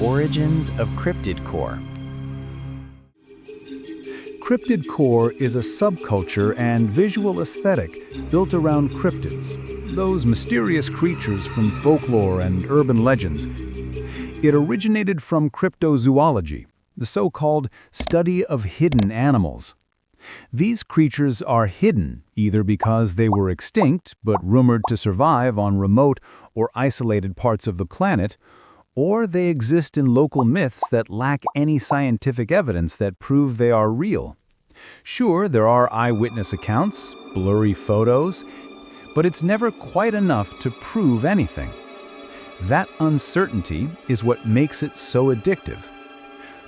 origins of Cryptidcore. Cryptidcore is a subculture and visual aesthetic built around cryptids, those mysterious creatures from folklore and urban legends. It originated from cryptozoology, the so-called study of hidden animals. These creatures are hidden either because they were extinct but rumored to survive on remote or isolated parts of the planet, or they exist in local myths that lack any scientific evidence that prove they are real. Sure, there are eyewitness accounts, blurry photos, but it's never quite enough to prove anything. That uncertainty is what makes it so addictive.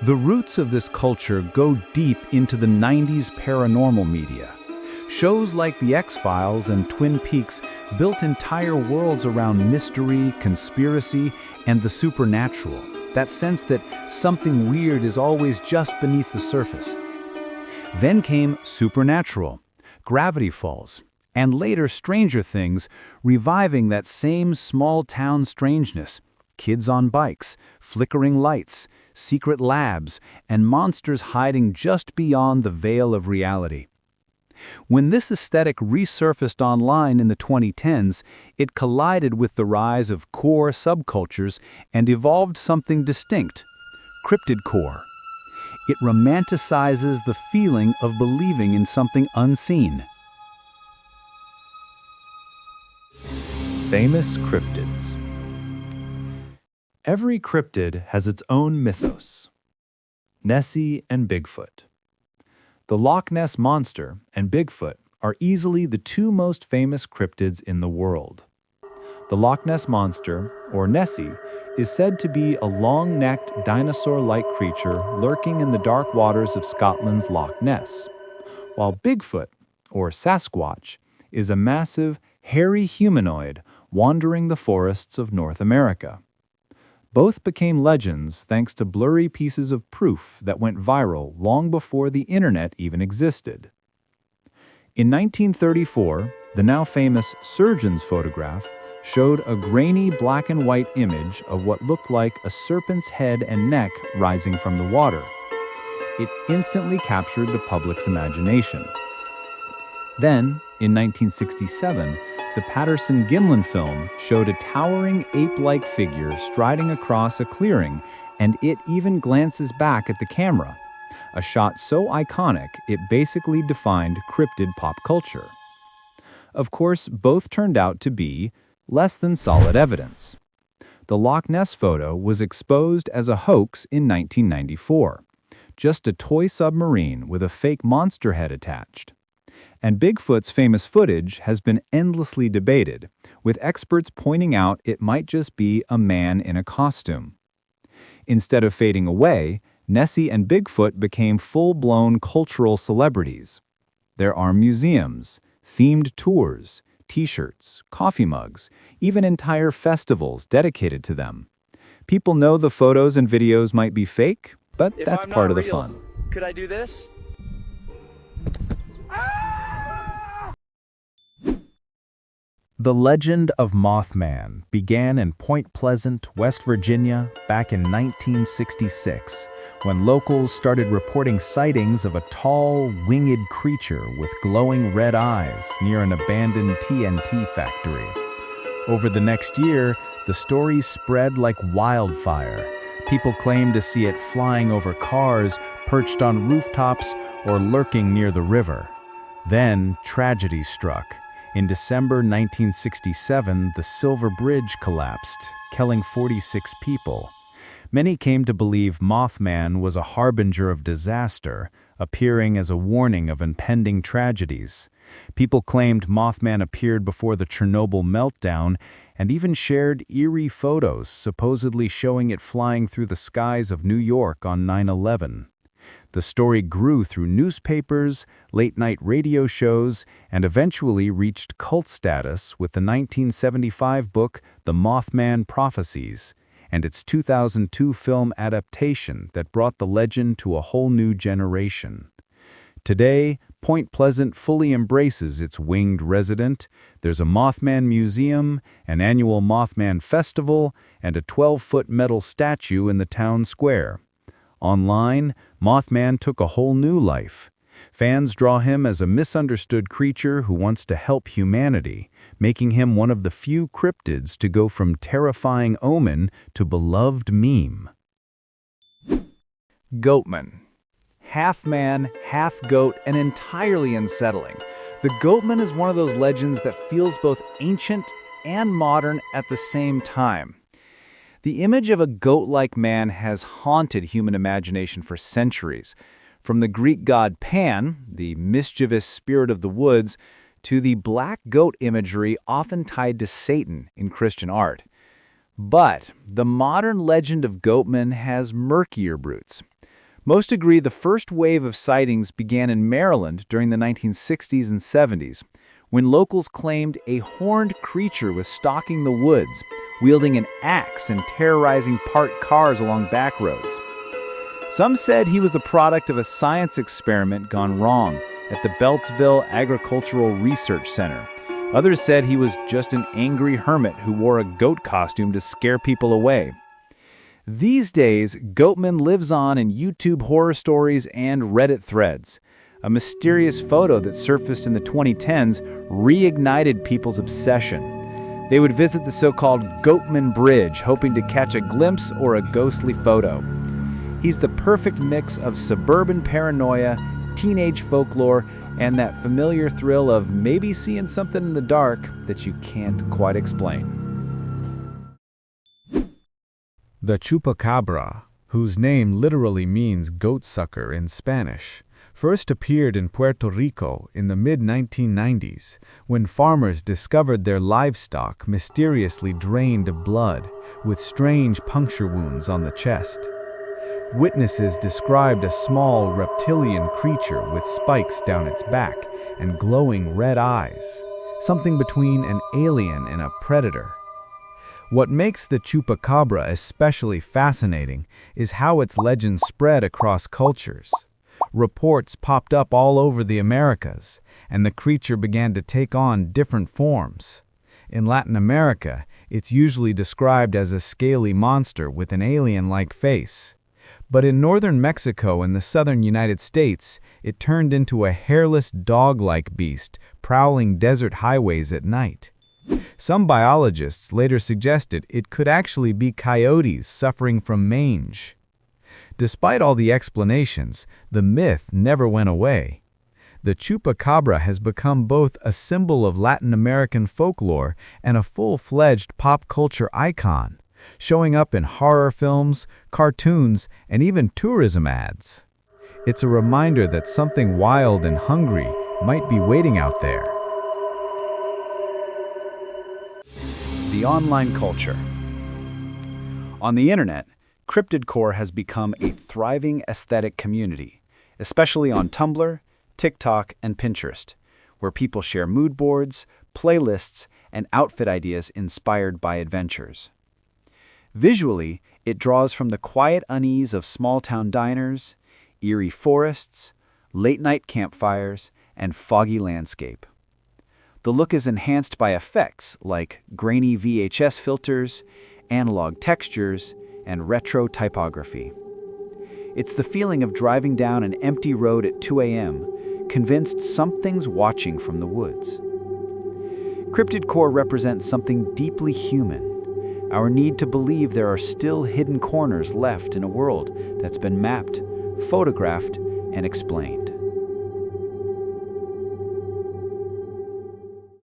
The roots of this culture go deep into the 90s paranormal media. Shows like The X-Files and Twin Peaks built entire worlds around mystery, conspiracy, and the supernatural, that sense that something weird is always just beneath the surface. Then came Supernatural, Gravity Falls, and later Stranger Things, reviving that same small-town strangeness. Kids on bikes, flickering lights, secret labs, and monsters hiding just beyond the veil of reality. When this aesthetic resurfaced online in the 2010s, it collided with the rise of core subcultures and evolved something distinct: Cryptidcore. It romanticizes the feeling of believing in something unseen. Famous cryptids. Every cryptid has its own mythos. Nessie and Bigfoot. The Loch Ness Monster and Bigfoot are easily the two most famous cryptids in the world. The Loch Ness Monster, or Nessie, is said to be a long-necked, dinosaur-like creature lurking in the dark waters of Scotland's Loch Ness, while Bigfoot, or Sasquatch, is a massive, hairy humanoid wandering the forests of North America. Both became legends thanks to blurry pieces of proof that went viral long before the internet even existed. In 1934, the now famous surgeon's photograph showed a grainy black and white image of what looked like a serpent's head and neck rising from the water. It instantly captured the public's imagination. Then, in 1967, the Patterson-Gimlin film showed a towering ape-like figure striding across a clearing, and it even glances back at the camera, a shot so iconic it basically defined cryptid pop culture. Of course, both turned out to be less than solid evidence. The Loch Ness photo was exposed as a hoax in 1994, just a toy submarine with a fake monster head attached. And Bigfoot's famous footage has been endlessly debated, with experts pointing out it might just be a man in a costume. Instead of fading away, Nessie and Bigfoot became full-blown cultural celebrities. There are museums, themed tours, T-shirts, coffee mugs, even entire festivals dedicated to them. People know the photos and videos might be fake, but that's part of the fun. Could I do this? The legend of Mothman began in Point Pleasant, West Virginia, back in 1966, when locals started reporting sightings of a tall, winged creature with glowing red eyes near an abandoned TNT factory. Over the next year, the stories spread like wildfire. People claimed to see it flying over cars, perched on rooftops, or lurking near the river. Then, tragedy struck. In December 1967, the Silver Bridge collapsed, killing 46 people. Many came to believe Mothman was a harbinger of disaster, appearing as a warning of impending tragedies. People claimed Mothman appeared before the Chernobyl meltdown and even shared eerie photos supposedly showing it flying through the skies of New York on 9/11. The story grew through newspapers, late-night radio shows, and eventually reached cult status with the 1975 book The Mothman Prophecies and its 2002 film adaptation that brought the legend to a whole new generation. Today, Point Pleasant fully embraces its winged resident. There's a Mothman museum, an annual Mothman festival, and a 12-foot metal statue in the town square. Online, Mothman took a whole new life. Fans draw him as a misunderstood creature who wants to help humanity, making him one of the few cryptids to go from terrifying omen to beloved meme. Goatman. Half man, half goat, and entirely unsettling. The goatman is one of those legends that feels both ancient and modern at the same time. The image of a goat-like man has haunted human imagination for centuries, from the Greek god Pan, the mischievous spirit of the woods, to the black goat imagery often tied to Satan in Christian art. But the modern legend of goatman has murkier roots. Most agree the first wave of sightings began in Maryland during the 1960s and 70s, when locals claimed a horned creature was stalking the woods, wielding an axe and terrorizing parked cars along back roads. Some said he was the product of a science experiment gone wrong at the Beltsville Agricultural Research Center. Others said he was just an angry hermit who wore a goat costume to scare people away. These days, Goatman lives on in YouTube horror stories and Reddit threads. A mysterious photo that surfaced in the 2010s reignited people's obsession. They would visit the so-called Goatman Bridge, hoping to catch a glimpse or a ghostly photo. He's the perfect mix of suburban paranoia, teenage folklore, and that familiar thrill of maybe seeing something in the dark that you can't quite explain. The chupacabra, whose name literally means goat-sucker in Spanish, first appeared in Puerto Rico in the mid-1990s when farmers discovered their livestock mysteriously drained of blood, with strange puncture wounds on the chest. Witnesses described a small reptilian creature with spikes down its back and glowing red eyes, something between an alien and a predator. What makes the chupacabra especially fascinating is how its legend spread across cultures. Reports popped up all over the Americas, and the creature began to take on different forms. In Latin America, it's usually described as a scaly monster with an alien-like face. But in northern Mexico and the southern United States, it turned into a hairless dog-like beast prowling desert highways at night. Some biologists later suggested it could actually be coyotes suffering from mange. Despite all the explanations, the myth never went away. The chupacabra has become both a symbol of Latin American folklore and a full-fledged pop culture icon, showing up in horror films, cartoons, and even tourism ads. It's a reminder that something wild and hungry might be waiting out there. The online culture. On the internet, Cryptidcore has become a thriving aesthetic community, especially on Tumblr, TikTok, and Pinterest, where people share mood boards, playlists, and outfit ideas inspired by adventures. Visually, it draws from the quiet unease of small-town diners, eerie forests, late-night campfires, and foggy landscape. The look is enhanced by effects like grainy VHS filters, analog textures, and retro typography. It's the feeling of driving down an empty road at 2 a.m., convinced something's watching from the woods. Cryptidcore represents something deeply human, our need to believe there are still hidden corners left in a world that's been mapped, photographed, and explained.